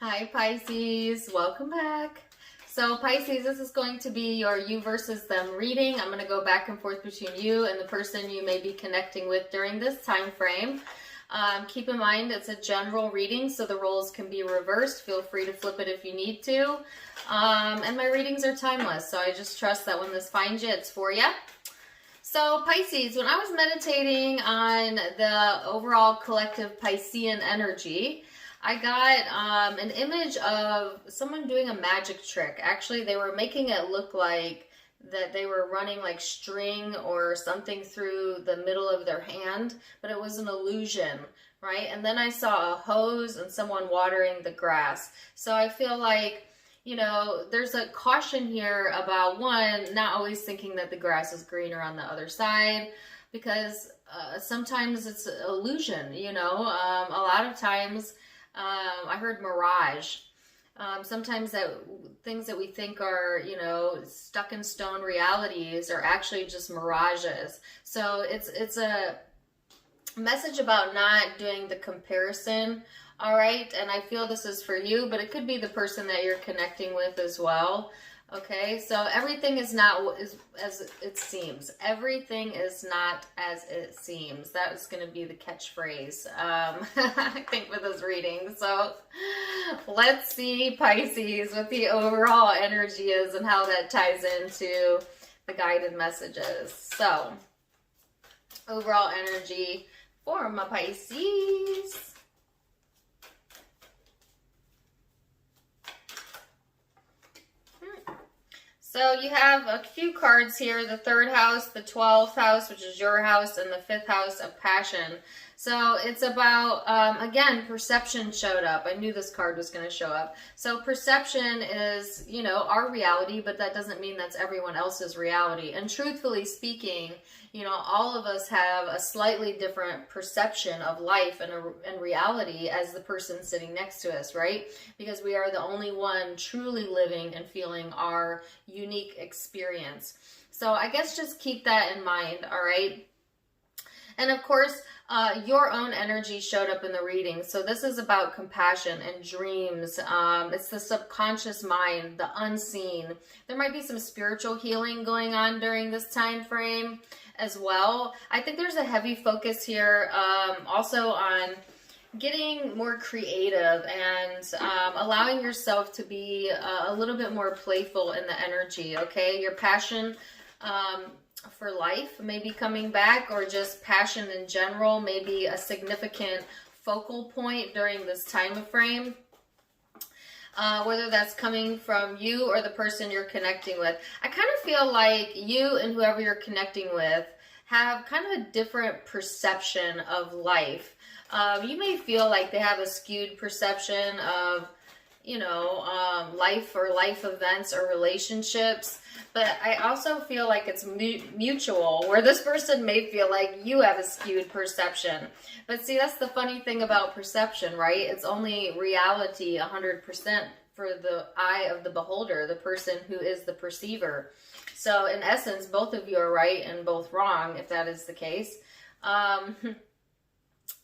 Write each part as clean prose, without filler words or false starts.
Hi Pisces, welcome back. So Pisces, this is going to be your you versus them reading. I'm going to go back and forth between you and the person you may be connecting with during this time frame. Keep in mind it's a general reading, so the roles can be reversed. Feel free to flip it if you need to. And my readings are timeless, so I just trust that when this finds you, it's for you. So Pisces, when I was meditating on the overall collective Piscean energy, I got an image of someone doing a magic trick. Actually, they were making it look like that they were running like string or something through the middle of their hand, but it was an illusion, right? And then I saw a hose and someone watering the grass. So I feel like, you know, there's a caution here about, one, not always thinking that the grass is greener on the other side, because sometimes it's an illusion, you know. A lot of times, I heard mirage. Sometimes that things that we think are, you know, stuck in stone realities are actually just mirages. So it's a message about not doing the comparison. All right. And I feel this is for you, but it could be the person that you're connecting with as well. Okay, so everything is not as it seems. Everything is not as it seems. That is going to be the catchphrase, I think, for this reading. So let's see, Pisces, what the overall energy is and how that ties into the guided messages. So, overall energy for my Pisces. So you have a few cards here, the 3rd house, the 12th house, which is your house, and the 5th house of passion. So it's about, again, perception showed up. I knew this card was going to show up. So perception is, you know, our reality, but that doesn't mean that's everyone else's reality. And truthfully speaking, you know, all of us have a slightly different perception of life and reality as the person sitting next to us, right? Because we are the only one truly living and feeling our unique experience. So I guess just keep that in mind, all right? And of course, your own energy showed up in the reading. So this is about compassion and dreams. It's the subconscious mind, the unseen. There might be some spiritual healing going on during this time frame as well. I think there's a heavy focus here also on getting more creative and allowing yourself to be a little bit more playful in the energy, okay? Your passion for life may be coming back, or just passion in general may be a significant focal point during this time frame. Whether that's coming from you or the person you're connecting with. I kind of feel like you and whoever you're connecting with have kind of a different perception of life. You may feel like they have a skewed perception of, you know, life or life events or relationships. But I also feel like it's mutual, where this person may feel like you have a skewed perception. But see, that's the funny thing about perception, right? It's only reality 100% for the eye of the beholder, the person who is the perceiver. So in essence, both of you are right and both wrong, if that is the case.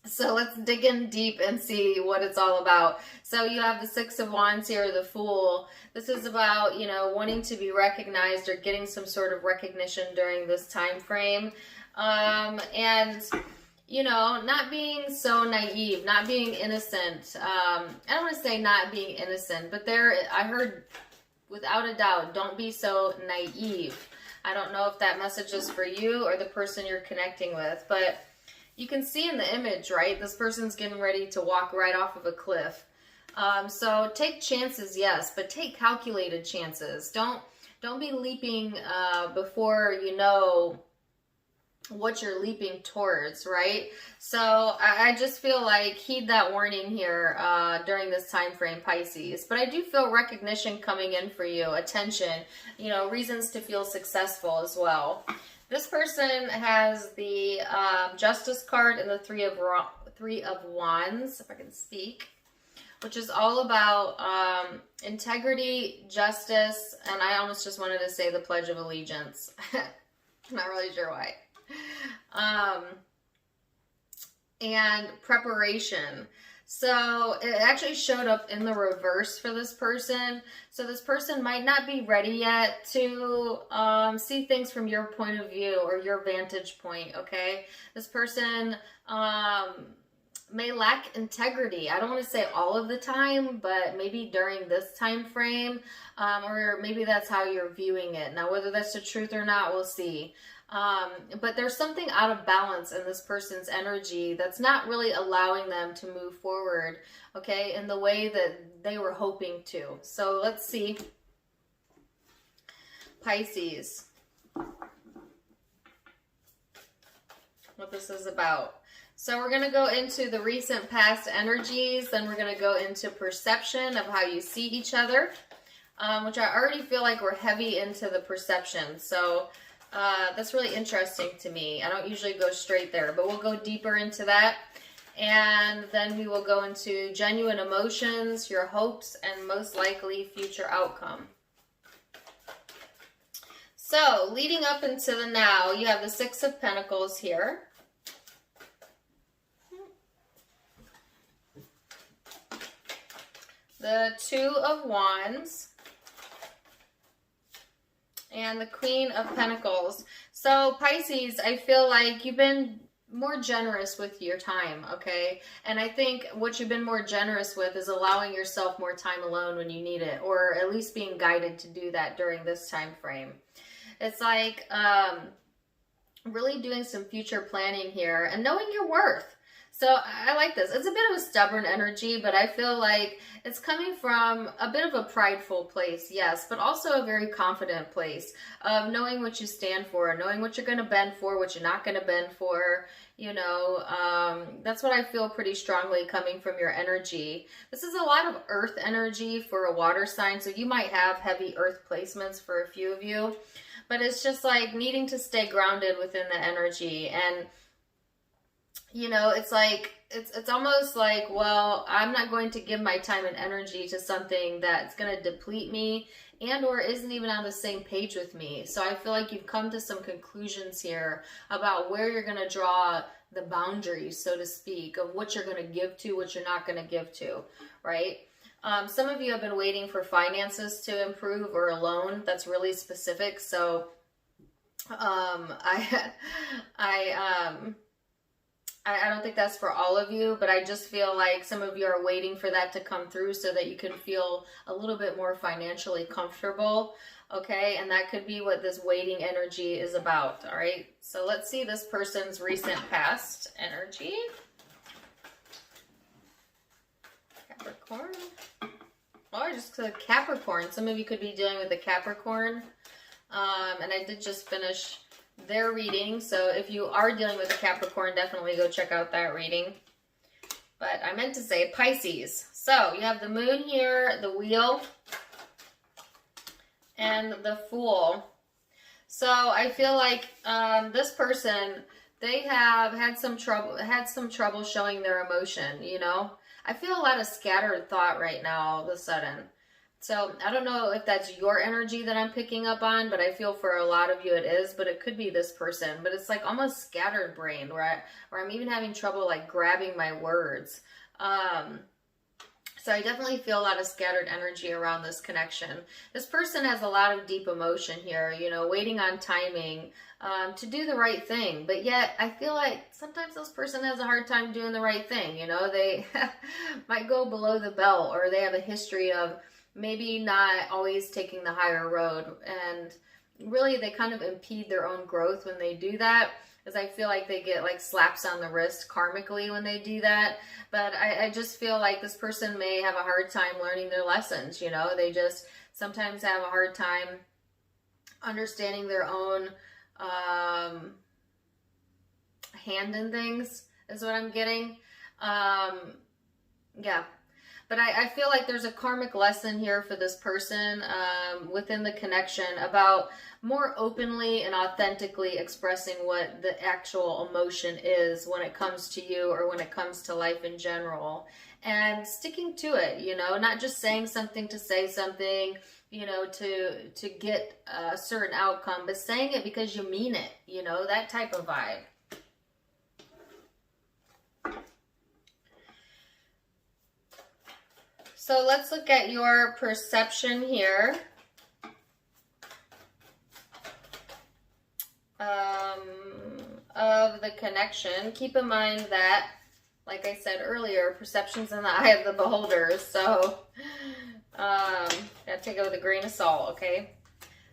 So let's dig in deep and see what it's all about. So you have the 6 of Wands here, the Fool. This is about, you know, wanting to be recognized or getting some sort of recognition during this time frame. And, you know, not being so naive, not being innocent. I don't want to say not being innocent, but I heard without a doubt, don't be so naive. I don't know if that message is for you or the person you're connecting with, but you can see in the image, right? This person's getting ready to walk right off of a cliff. So take chances, yes, but take calculated chances. Don't be leaping before you know what you're leaping towards, right? So I just feel like heed that warning here during this time frame, Pisces. But I do feel recognition coming in for you, attention, you know, reasons to feel successful as well. This person has the Justice card and the Three of Wands, if I can speak, which is all about integrity, justice, and I almost just wanted to say the Pledge of Allegiance. I'm not really sure why. And preparation. So it actually showed up in the reverse for this person. So this person might not be ready yet to see things from your point of view or your vantage point, okay? This person may lack integrity. I don't want to say all of the time, but maybe during this time frame, or maybe that's how you're viewing it. Now, whether that's the truth or not, we'll see. But there's something out of balance in this person's energy that's not really allowing them to move forward, okay, in the way that they were hoping to. So let's see. Pisces, what this is about. So we're going to go into the recent past energies, then we're going to go into perception of how you see each other, which I already feel like we're heavy into the perception. So that's really interesting to me. I don't usually go straight there, but we'll go deeper into that. And then we will go into genuine emotions, your hopes, and most likely future outcome. So leading up into the now, you have the Six of Pentacles here. The Two of Wands. And the Queen of Pentacles. So Pisces, I feel like you've been more generous with your time, okay? And I think what you've been more generous with is allowing yourself more time alone when you need it, or at least being guided to do that during this time frame. It's like really doing some future planning here and knowing your worth. So I like this. It's a bit of a stubborn energy, but I feel like it's coming from a bit of a prideful place, yes, but also a very confident place of knowing what you stand for, knowing what you're going to bend for, what you're not going to bend for. You know, that's what I feel pretty strongly coming from your energy. This is a lot of earth energy for a water sign, so you might have heavy earth placements for a few of you, but it's just like needing to stay grounded within the energy. And you know, it's like, it's almost like, well, I'm not going to give my time and energy to something that's going to deplete me and or isn't even on the same page with me. So I feel like you've come to some conclusions here about where you're going to draw the boundaries, so to speak, of what you're going to give to, what you're not going to give to, right? Some of you have been waiting for finances to improve or a loan that's really specific. So I don't think that's for all of you, but I just feel like some of you are waiting for that to come through so that you can feel a little bit more financially comfortable, okay? And that could be what this waiting energy is about, all right? So let's see this person's recent past energy. Capricorn. Oh, I just said Capricorn. Some of you could be dealing with a Capricorn. And I did just finish their reading, so if you are dealing with a Capricorn, definitely go check out that reading. But I meant to say Pisces. So you have the Moon here, the Wheel, and the Fool. So I feel like this person, they have had some trouble showing their emotion, you know. I feel a lot of scattered thought right now all of a sudden. So I don't know if that's your energy that I'm picking up on, but I feel for a lot of you it is, but it could be this person. But it's like almost scattered brain where I'm even having trouble like grabbing my words. So I definitely feel a lot of scattered energy around this connection. This person has a lot of deep emotion here, you know, waiting on timing to do the right thing. But yet I feel like sometimes this person has a hard time doing the right thing. You know, they might go below the belt, or they have a history of maybe not always taking the higher road, and really they kind of impede their own growth when they do that, because I feel like they get like slaps on the wrist karmically when they do that. But I just feel like this person may have a hard time learning their lessons, you know. They just sometimes have a hard time understanding their own hand in things, is what I'm getting. Yeah. But I feel like there's a karmic lesson here for this person within the connection about more openly and authentically expressing what the actual emotion is when it comes to you or when it comes to life in general. And sticking to it, you know, not just saying something to say something, you know, to get a certain outcome, but saying it because you mean it, you know, that type of vibe. So let's look at your perception here. Of the connection. Keep in mind that, like I said earlier, perception's in the eye of the beholder. So, gotta take it with a grain of salt, okay?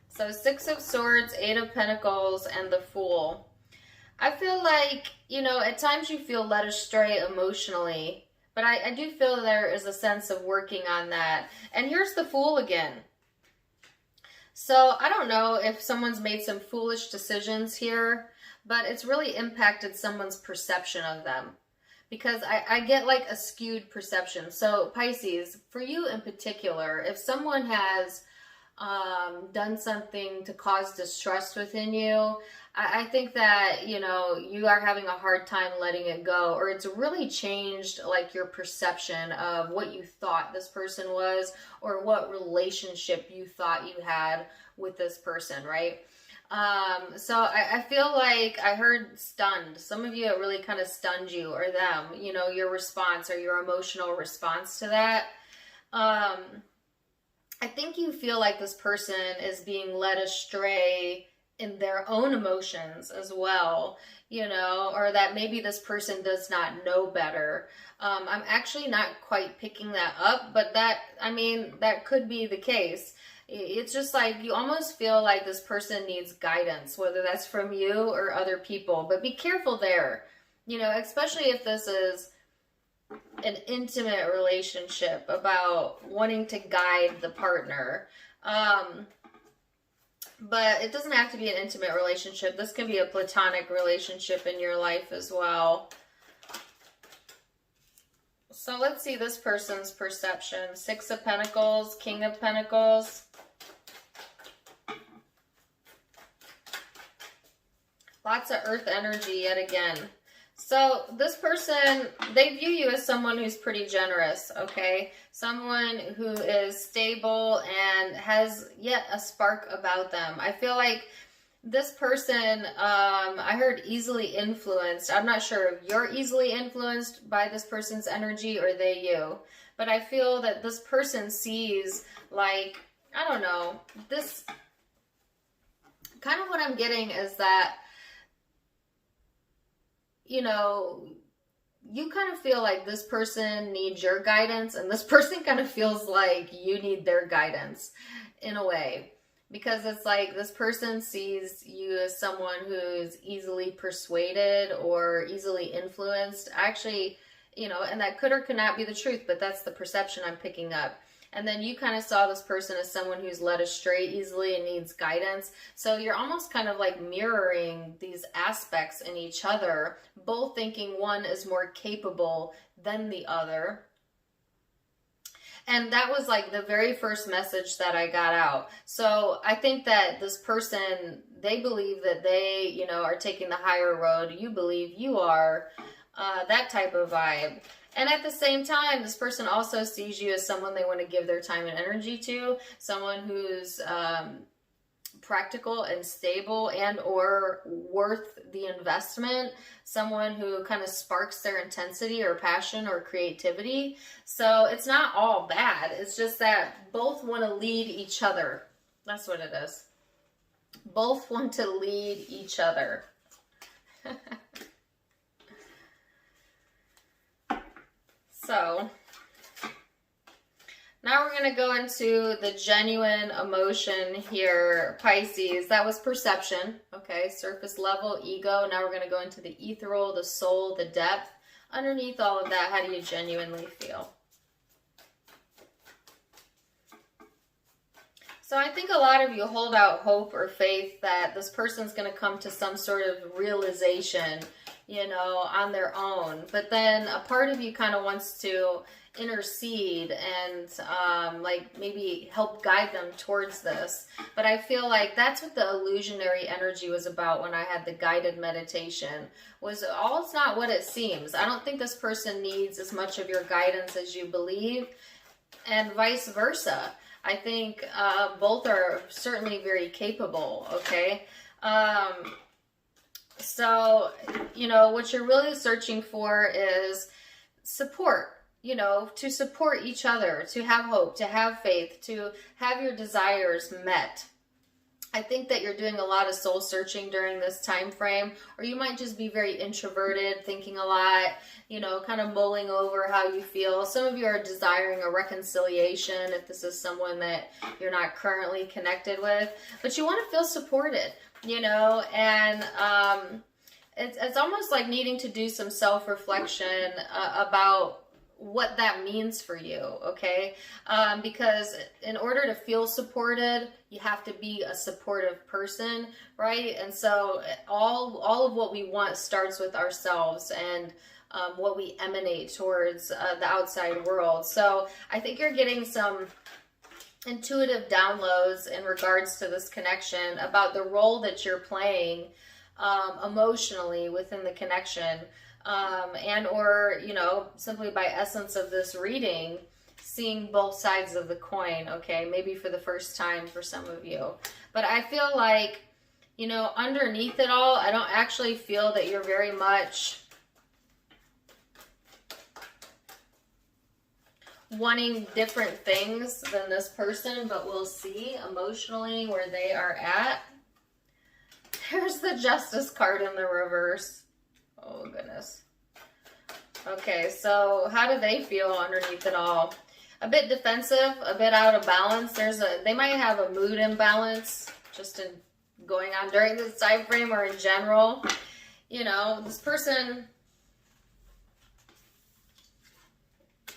So 6 of Swords, 8 of Pentacles, and the Fool. I feel like, you know, at times you feel led astray emotionally, but I do feel there is a sense of working on that. And here's the Fool again. So I don't know if someone's made some foolish decisions here, but it's really impacted someone's perception of them. Because I get like a skewed perception. So Pisces, for you in particular, if someone has done something to cause distrust within you, I think that, you know, you are having a hard time letting it go, or it's really changed like your perception of what you thought this person was, or what relationship you thought you had with this person, right? So I feel like I heard stunned. Some of you, it really kind of stunned you, or them, you know, your response or your emotional response to that. I think you feel like this person is being led astray in their own emotions as well, you know, or that maybe this person does not know better. I'm actually not quite picking that up, but that, I mean, that could be the case. It's just like you almost feel like this person needs guidance, whether that's from you or other people. But be careful there, you know, especially if this is an intimate relationship about wanting to guide the partner. But it doesn't have to be an intimate relationship. This can be a platonic relationship in your life as well. So let's see this person's perception. 6 of Pentacles, King of Pentacles. Lots of earth energy yet again. So this person, they view you as someone who's pretty generous, okay? Someone who is stable and has yet a spark about them. I feel like this person, I heard easily influenced. I'm not sure if you're easily influenced by this person's energy or they you. But I feel that this person sees, like, I don't know, this, kind of what I'm getting is that, you know, you kind of feel like this person needs your guidance, and this person kind of feels like you need their guidance in a way. Because it's like this person sees you as someone who's easily persuaded or easily influenced. Actually, you know, and that could or could not be the truth, but that's the perception I'm picking up. And then you kind of saw this person as someone who's led astray easily and needs guidance. So you're almost kind of like mirroring these aspects in each other, both thinking one is more capable than the other. And that was like the very first message that I got out. So I think that this person, they believe that they, you know, are taking the higher road. You believe you are, that type of vibe. And at the same time, this person also sees you as someone they want to give their time and energy to, someone who's practical and stable and or worth the investment, someone who kind of sparks their intensity or passion or creativity. So it's not all bad. It's just that both want to lead each other. That's what it is. Both want to lead each other. So now we're going to go into the genuine emotion here, Pisces. That was perception, okay? Surface level, ego. Now we're going to go into the ethereal, the soul, the depth. Underneath all of that, how do you genuinely feel? So I think a lot of you hold out hope or faith that this person's going to come to some sort of realization, you know, on their own. But then a part of you kind of wants to intercede and like maybe help guide them towards this. But I feel like that's what the illusionary energy was about when I had the guided meditation. Was all it's not what it seems. I don't think this person needs as much of your guidance as you believe, and vice versa. I think both are certainly very capable, okay? So, you know, what you're really searching for is support, you know, to support each other, to have hope, to have faith, to have your desires met. I think that you're doing a lot of soul searching during this time frame, or you might just be very introverted, thinking a lot, you know, kind of mulling over how you feel. Some of you are desiring a reconciliation if this is someone that you're not currently connected with, but you want to feel supported, you know, and it's almost like needing to do some self-reflection about what that means for you, okay? Because in order to feel supported, you have to be a supportive person, right? And so all of what we want starts with ourselves and what we emanate towards the outside world. So I think you're getting some intuitive downloads in regards to this connection about the role that you're playing emotionally within the connection. And or, you know, simply by essence of this reading, seeing both sides of the coin, okay, maybe for the first time for some of you. But I feel like, you know, underneath it all, I don't actually feel that you're very much wanting different things than this person, but we'll see emotionally where they are at. There's the Justice card in the reverse. Oh, goodness. Okay, so how do they feel underneath it all? A bit defensive, a bit out of balance. They might have a mood imbalance just in going on during this time frame or in general. You know, this person,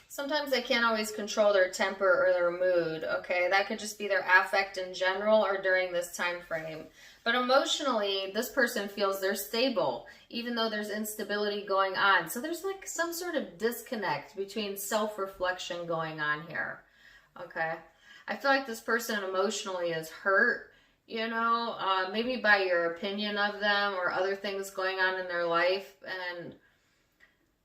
sometimes they can't always control their temper or their mood, okay? That could just be their affect in general or during this time frame. But emotionally, this person feels they're stable, even though there's instability going on. So there's like some sort of disconnect between self-reflection going on here, okay? I feel like this person emotionally is hurt, you know, maybe by your opinion of them or other things going on in their life. And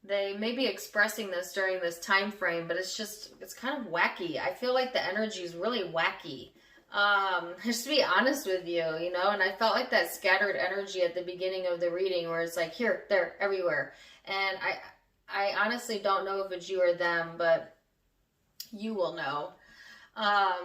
they may be expressing this during this time frame, but it's kind of wacky. I feel like the energy is really wacky. Just to be honest with you, you know, and I felt like that scattered energy at the beginning of the reading where it's like here, there, everywhere. And I honestly don't know if it's you or them, but you will know.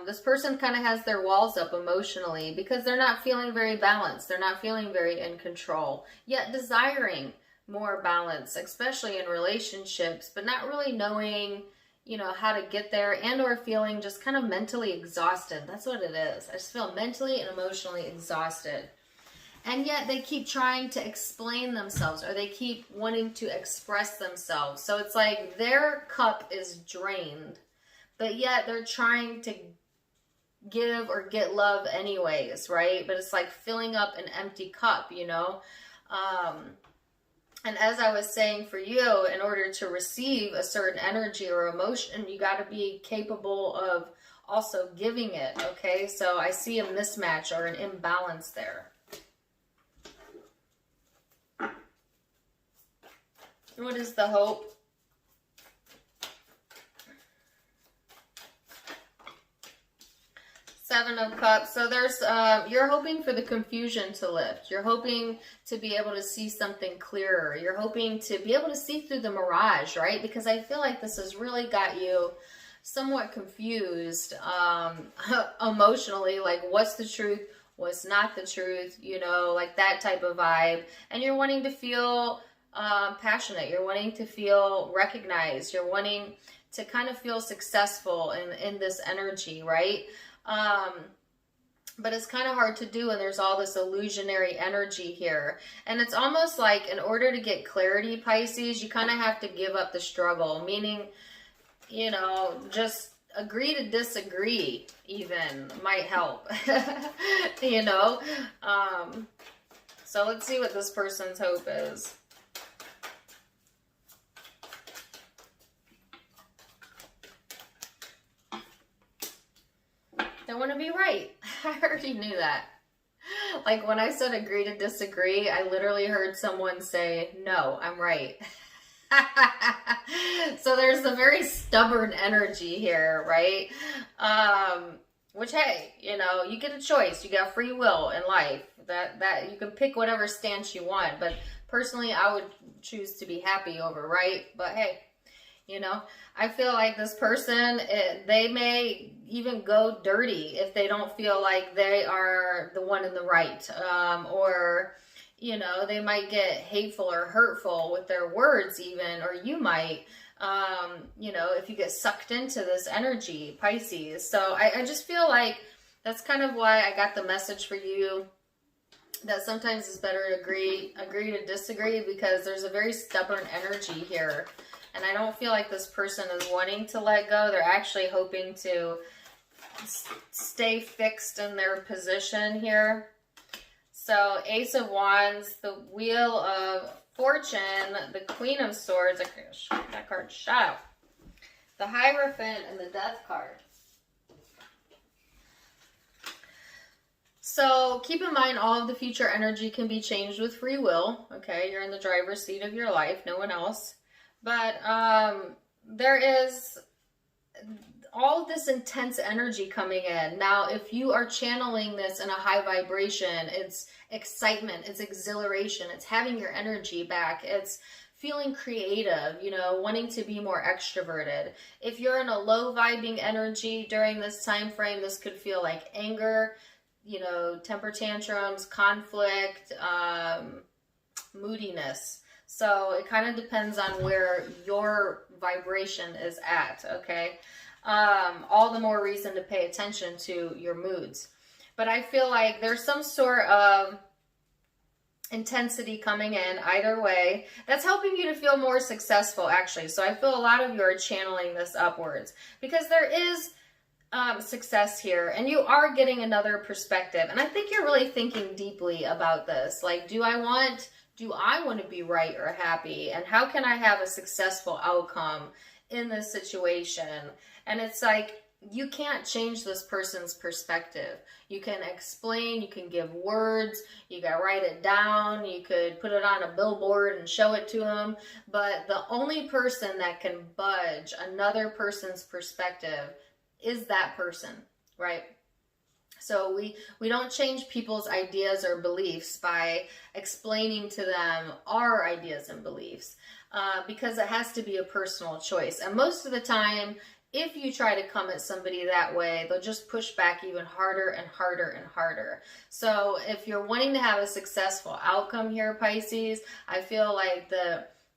This person kind of has their walls up emotionally because they're not feeling very balanced. They're not feeling very in control, yet desiring more balance, especially in relationships, but not really knowing, you know, how to get there, and or feeling just kind of mentally exhausted. That's what it is. I just feel mentally and emotionally exhausted. And yet they keep trying to explain themselves, or they keep wanting to express themselves. So it's like their cup is drained, but yet they're trying to give or get love anyways, right? But it's like filling up an empty cup, you know? And as I was saying, for you, in order to receive a certain energy or emotion, you got to be capable of also giving it, okay? So I see a mismatch or an imbalance there. What is the hope? Seven of Cups. So there's, you're hoping for the confusion to lift. You're hoping to be able to see something clearer. You're hoping to be able to see through the mirage, right? Because I feel like this has really got you somewhat confused emotionally. Like, what's the truth? What's not the truth? You know, like that type of vibe. And you're wanting to feel passionate. You're wanting to feel recognized. You're wanting to kind of feel successful in this energy, right? But it's kind of hard to do, and there's all this illusionary energy here. And it's almost like in order to get clarity, Pisces, you kind of have to give up the struggle, meaning, you know, just agree to disagree even might help, you know? So let's see what this person's hope is. They want to be right. I already knew that. Like when I said agree to disagree, I literally heard someone say, no, I'm right. So there's a very stubborn energy here, right? Which, hey, you know, you get a choice. You got free will in life. That you can pick whatever stance you want. But personally, I would choose to be happy over right. But hey, You know, I feel like this person, they may even go dirty if they don't feel like they are the one in the right. Or, you know, they might get hateful or hurtful with their words even, or you might, you know, if you get sucked into this energy, Pisces. So I just feel like that's kind of why I got the message for you, that sometimes it's better to agree to disagree, because there's a very stubborn energy here. And I don't feel like this person is wanting to let go. They're actually hoping to stay fixed in their position here. So Ace of Wands, the Wheel of Fortune, the Queen of Swords. That card shut out. The Hierophant and the Death card. So keep in mind, all of the future energy can be changed with free will. Okay, you're in the driver's seat of your life, no one else. But there is all this intense energy coming in. Now, if you are channeling this in a high vibration, it's excitement, it's exhilaration, it's having your energy back, it's feeling creative, you know, wanting to be more extroverted. If you're in a low vibing energy during this time frame, this could feel like anger, you know, temper tantrums, conflict, moodiness. So it kind of depends on where your vibration is at, okay? All the more reason to pay attention to your moods. But I feel like there's some sort of intensity coming in either way that's helping you to feel more successful, actually. So I feel a lot of you are channeling this upwards, because there is success here, and you are getting another perspective. And I think you're really thinking deeply about this. Like, do I want to be right or happy? And how can I have a successful outcome in this situation? And it's like, you can't change this person's perspective. You can explain, you can give words, you can write it down, you could put it on a billboard and show it to them. But the only person that can budge another person's perspective is that person, right? So we don't change people's ideas or beliefs by explaining to them our ideas and beliefs, because it has to be a personal choice. And most of the time, if you try to come at somebody that way, they'll just push back even harder and harder and harder. So if you're wanting to have a successful outcome here, Pisces, I feel like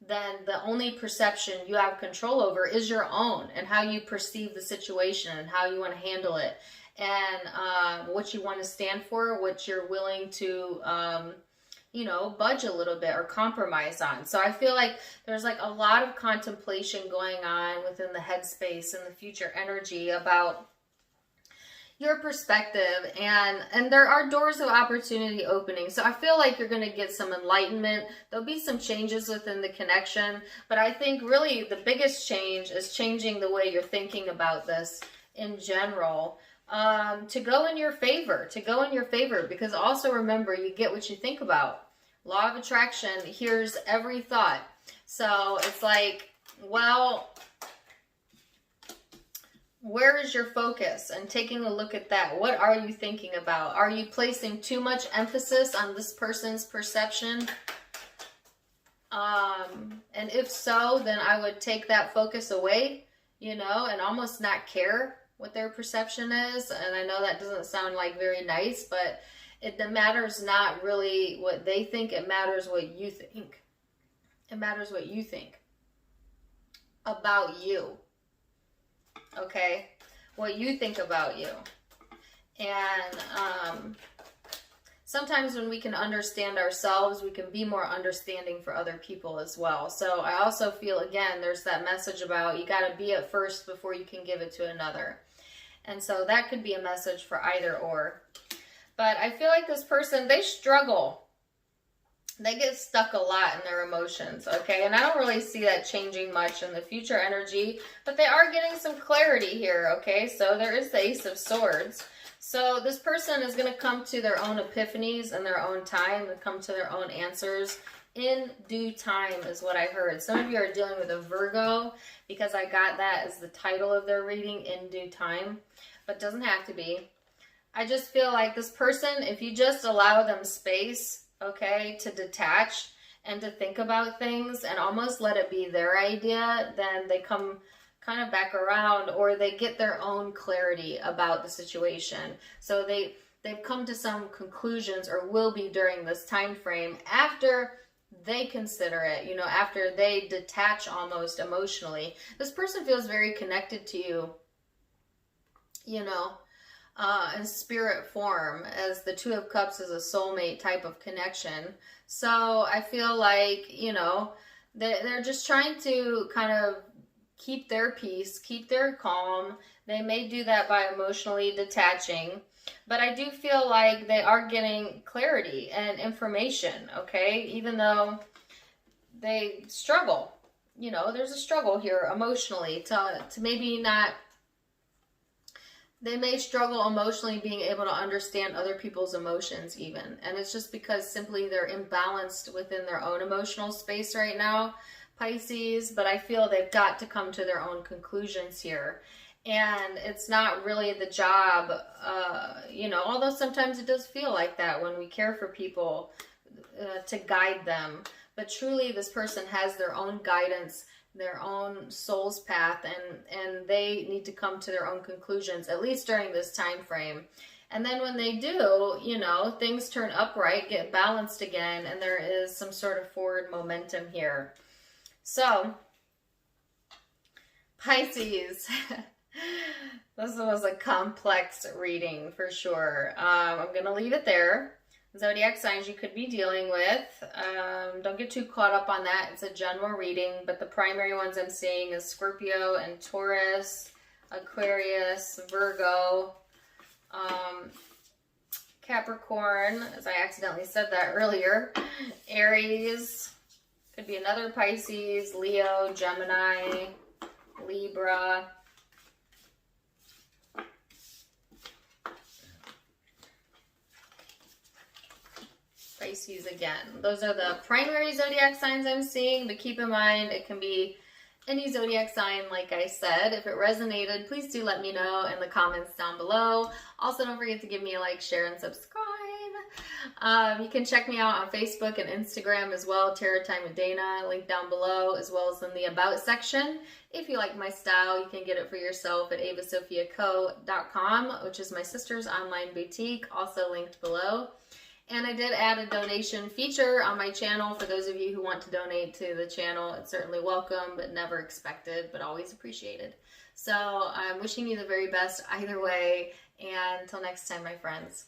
then the only perception you have control over is your own, and how you perceive the situation and how you want to handle it, and what you want to stand for, what you're willing to, you know, budge a little bit or compromise on. So I feel like there's like a lot of contemplation going on within the headspace and the future energy about your perspective, and there are doors of opportunity opening. So I feel like you're going to get some enlightenment. There'll be some changes within the connection, but I think really the biggest change is changing the way you're thinking about this in general, to go in your favor, because also remember, you get what you think about. Law of attraction hears every thought. So it's like, well, where is your focus? And taking a look at that, what are you thinking about? Are you placing too much emphasis on this person's perception? And if so, then I would take that focus away, you know, and almost not care what their perception is. And I know that doesn't sound like very nice, but it matters not really what they think. It matters what you think. It matters what you think about you. Okay? What you think about you. And sometimes when we can understand ourselves, we can be more understanding for other people as well. So I also feel, again, there's that message about you got to be it first before you can give it to another. And so that could be a message for either or. But I feel like this person, they struggle. They get stuck a lot in their emotions, okay? And I don't really see that changing much in the future energy, but they are getting some clarity here, okay? So there is the Ace of Swords. So this person is going to come to their own epiphanies in their own time, and come to their own answers in due time is what I heard. Some of you are dealing with a Virgo, because I got that as the title of their reading, in due time, but it doesn't have to be. I just feel like this person, if you just allow them space, okay, to detach and to think about things and almost let it be their idea, then they come kind of back around, or they get their own clarity about the situation. So they've come to some conclusions, or will be during this time frame, after they consider it, you know, after they detach almost emotionally. This person feels very connected to you, you know, in spirit form, as the Two of Cups is a soulmate type of connection. So I feel like, you know, they're just trying to kind of keep their peace, keep their calm. They may do that by emotionally detaching, but I do feel like they are getting clarity and information, okay? Even though they struggle, you know, there's a struggle here emotionally to maybe not, they may struggle emotionally being able to understand other people's emotions even. And it's just because simply they're imbalanced within their own emotional space right now, Pisces, but I feel they've got to come to their own conclusions here. And it's not really the job, you know, although sometimes it does feel like that when we care for people, to guide them. But truly, this person has their own guidance, their own soul's path, and they need to come to their own conclusions, at least during this time frame. And then when they do, you know, things turn upright, get balanced again, and there is some sort of forward momentum here. So, Pisces, this was a complex reading for sure. I'm going to leave it there. Zodiac signs you could be dealing with. Don't get too caught up on that. It's a general reading, but the primary ones I'm seeing is Scorpio and Taurus, Aquarius, Virgo, Capricorn, as I accidentally said that earlier, Aries, could be another Pisces, Leo, Gemini, Libra, Pisces again. Those are the primary zodiac signs I'm seeing, but keep in mind it can be any zodiac sign, like I said. If it resonated, please do let me know in the comments down below. Also, don't forget to give me a like, share, and subscribe. You can check me out on Facebook and Instagram as well, Tarot Time with Dana, link down below, as well as in the About section. If you like my style, you can get it for yourself at avasophiaco.com, which is my sister's online boutique, also linked below. And I did add a donation feature on my channel for those of you who want to donate to the channel. It's certainly welcome, but never expected, but always appreciated. So I'm wishing you the very best either way. And until next time, my friends.